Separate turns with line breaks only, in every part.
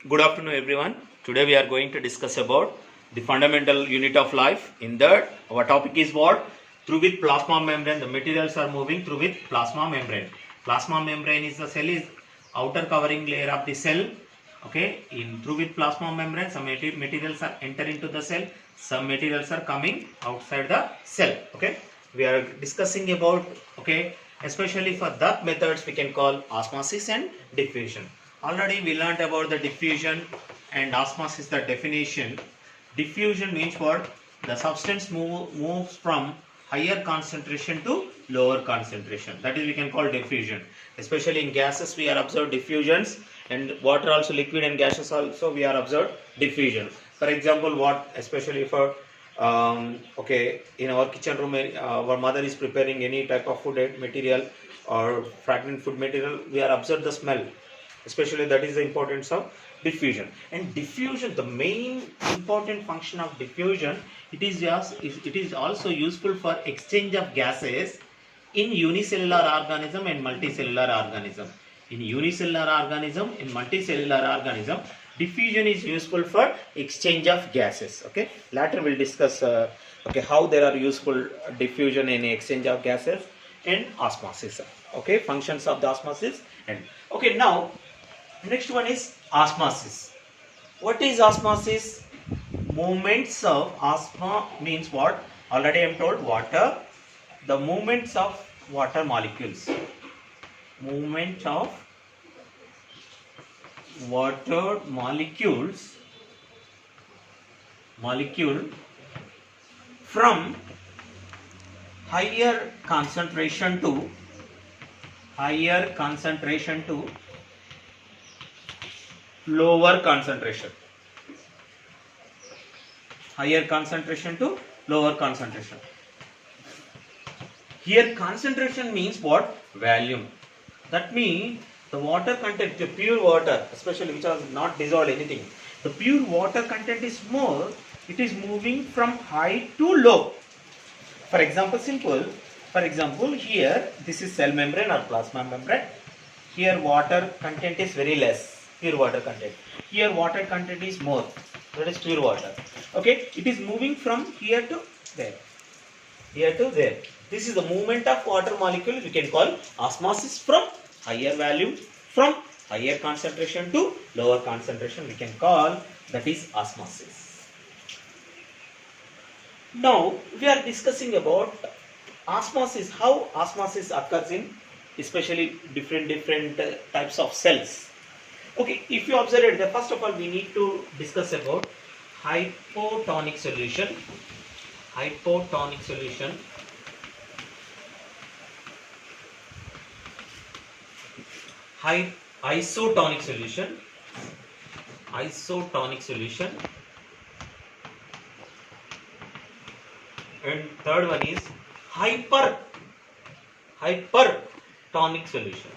Good afternoon, everyone. Today we are going to discuss about the fundamental unit of life. In that, our topic is what? Through with plasma membrane, the materials are moving through with plasma membrane. Plasma membrane is the cell is outer covering layer of the cell. Okay, in through with plasma membrane, some materials are enter into the cell. Some materials are coming outside the cell. Okay, we are discussing about especially for that methods we can call osmosis and diffusion. Already we learnt about the diffusion and osmosis, the definition. Diffusion means what? The substance moves from higher concentration to lower concentration. That is we can call diffusion. Especially in gases we are observed diffusions, and water also, liquid and gases also we are observed diffusion. For example, what especially for in our kitchen room, our mother is preparing any type of food material or fragrant food material, we are observed the smell, especially that is the importance of diffusion. And diffusion, the main important function of diffusion, it is also useful for exchange of gases in unicellular organism and multicellular organism. In unicellular organism, in multicellular organism, diffusion is useful for exchange of gases. Okay, later we'll discuss how there are useful diffusion in exchange of gases and osmosis. Okay, functions of the osmosis. And okay, now next one is osmosis. What is osmosis? Movements of osmo means what? Already I am told water. The movements of water molecules. Movement of water molecule from higher concentration to lower concentration. Higher concentration to lower concentration. Here concentration means what? Volume. That means the water content, the pure water, especially which has not dissolved anything, the pure water content is more, it is moving from high to low. For example, here this is cell membrane or plasma membrane. Here water content is very less, pure water content. Here water content is more, that is pure water. Okay, it is moving from here to there, here to there. This is the movement of water molecule. We can call osmosis from higher value, from higher concentration to lower concentration. We can call that is osmosis. Now we are discussing about osmosis, how osmosis occurs in especially different types of cells. Okay, if you observe it, first of all we need to discuss about hypotonic solution. Isotonic solution. And third one is hypertonic solution.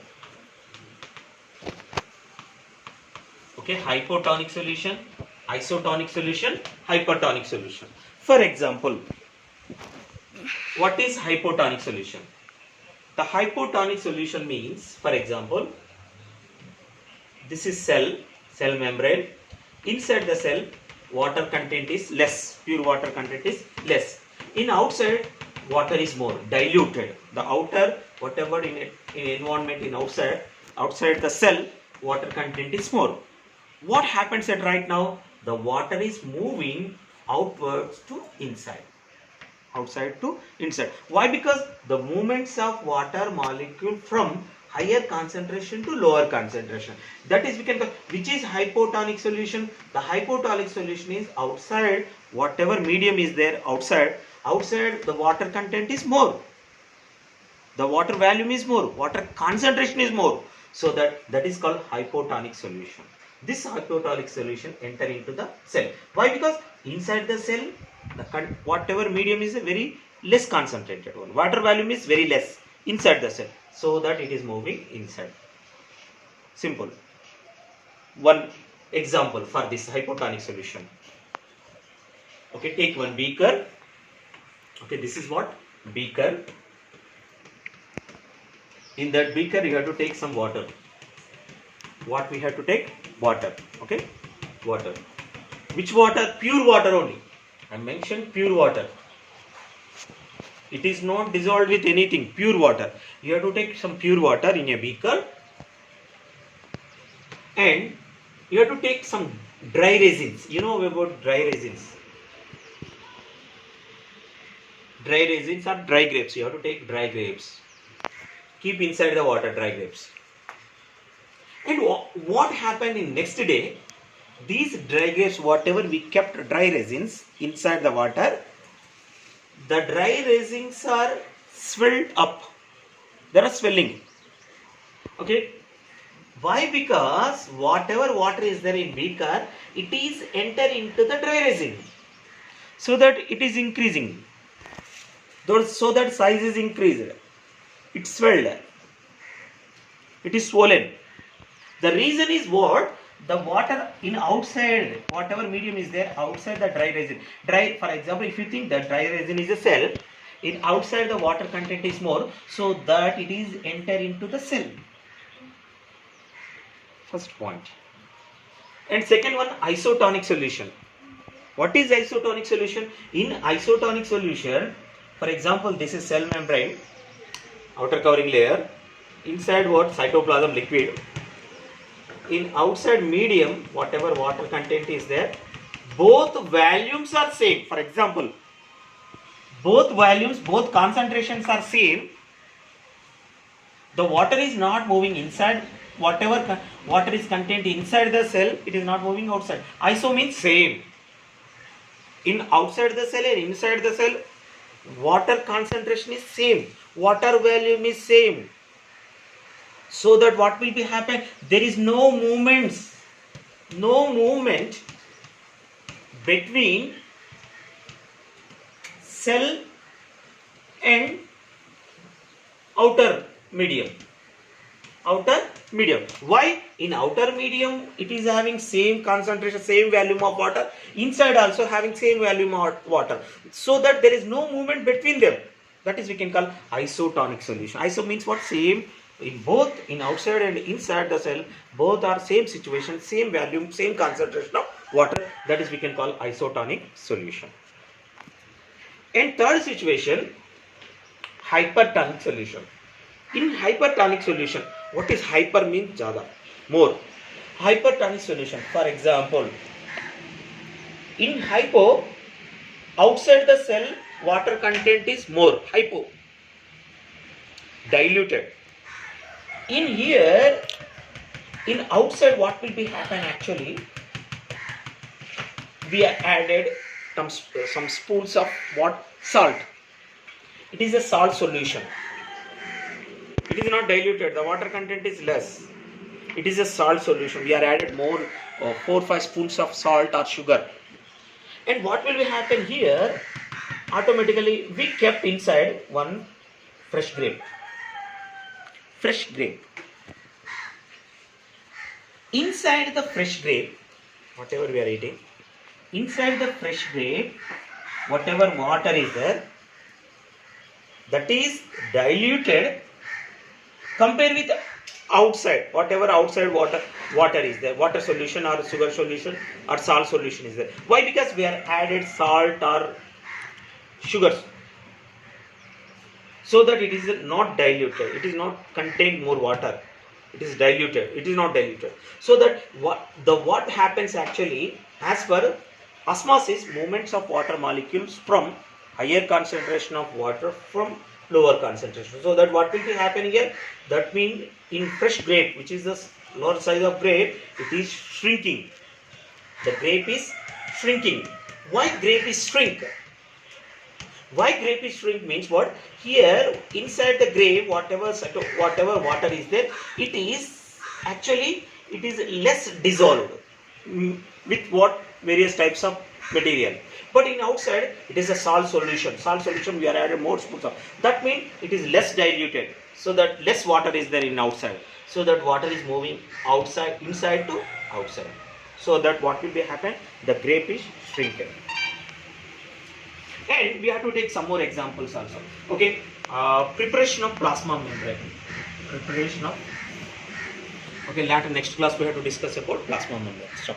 Okay, hypotonic solution, isotonic solution, hypertonic solution. For example, what is hypotonic solution? The hypotonic solution means, for example, this is cell membrane. Inside the cell, water content is less, pure water content is less. In outside, water is more, diluted. The outer, whatever in environment in outside the cell, water content is more. What happens at right now? The water is moving outwards to inside, outside to inside. Why? Because the movements of water molecule from higher concentration to lower concentration. That is, we can call, which is hypotonic solution. The hypotonic solution is outside, whatever medium is there outside the water content is more, the water volume is more, water concentration is more. So that is called hypotonic solution. This hypotonic solution enter into the cell. Why? Because inside the cell, whatever medium is a very less concentrated one. Water volume is very less inside the cell, so that it is moving inside. Simple. One example for this hypotonic solution. Okay, take one beaker. Okay, this is what? Beaker. In that beaker, you have to take some water. what we have to take? Water. Okay, water. Which water? Pure water only. I mentioned pure water. It is not dissolved with anything. Pure water. You have to take some pure water in a beaker, and you have to take some dry resins. You know about dry resins. Dry resins are dry grapes. You have to take dry grapes. Keep inside the water dry grapes. And what happened in next day? These dry grapes, whatever we kept dry resins inside the water, the dry resins are swelled up. There are swelling. Okay. Why? Because whatever water is there in beaker, it is enter into the dry resin, so that it is increasing. So that size is increased. It's swelled. It is swollen. The reason is what? The water in outside, whatever medium is there outside the dry resin. Dry, for example, if you think that dry resin is a cell, in outside the water content is more, so that it is enter into the cell. First point. And second one, isotonic solution. What is isotonic solution? In isotonic solution, for example, this is cell membrane, outer covering layer. Inside what? Cytoplasm liquid. In outside medium, whatever water content is there, both volumes are same. For example, both volumes, both concentrations are same. The water is not moving inside. Whatever water is contained inside the cell, it is not moving outside. Iso means same. In outside the cell and inside the cell, water concentration is same. Water volume is same. So that what will be happen? There is no movement between cell and outer medium. Why? In outer medium it is having same concentration, same volume of water. Inside also having same volume of water. So that there is no movement between them. That is we can call isotonic solution. Iso means what? Same. In both, in outside and inside the cell, both are same situation, same volume, same concentration of water. That is we can call isotonic solution. And third situation, hypertonic solution. In hypertonic solution, what is hyper means? Jada, more. Hypertonic solution, for example, in hypo, outside the cell, water content is more, hypo, diluted. In here, in outside, what will be happen actually? We added some spoons of what? Salt. It is a salt solution. It is not diluted. The water content is less. It is a salt solution. We are added more 4 or 5 spoons of salt or sugar. And what will be happen here? Automatically, we kept inside one fresh grape. Fresh grape. Inside the fresh grape, whatever we are eating, inside the fresh grape, whatever water is there, that is diluted compared with outside, whatever outside water is there, water solution or sugar solution or salt solution is there. Why? Because we are added salt or sugars, so that it is not diluted, it is not contain more water, it is diluted, it is not diluted. So that what happens actually, as per osmosis, movements of water molecules from higher concentration of water from lower concentration. So that what will be happening here? That means in fresh grape, which is the lower size of grape, it is shrinking. The grape is shrinking. Why grape is shrink? Why grape is shrink means what? Here inside the grape, whatever water is there, it is less dissolved with what? Various types of material. But in outside, it is a salt solution. Salt solution, we are added more spoons of. That means it is less diluted. So that less water is there in outside. So that water is moving inside to outside. So that what will be happen? The grape is shrinking. And we have to take some more examples also. Okay, preparation of plasma membrane. Preparation of. Okay, later next class we have to discuss about plasma membrane. Stop.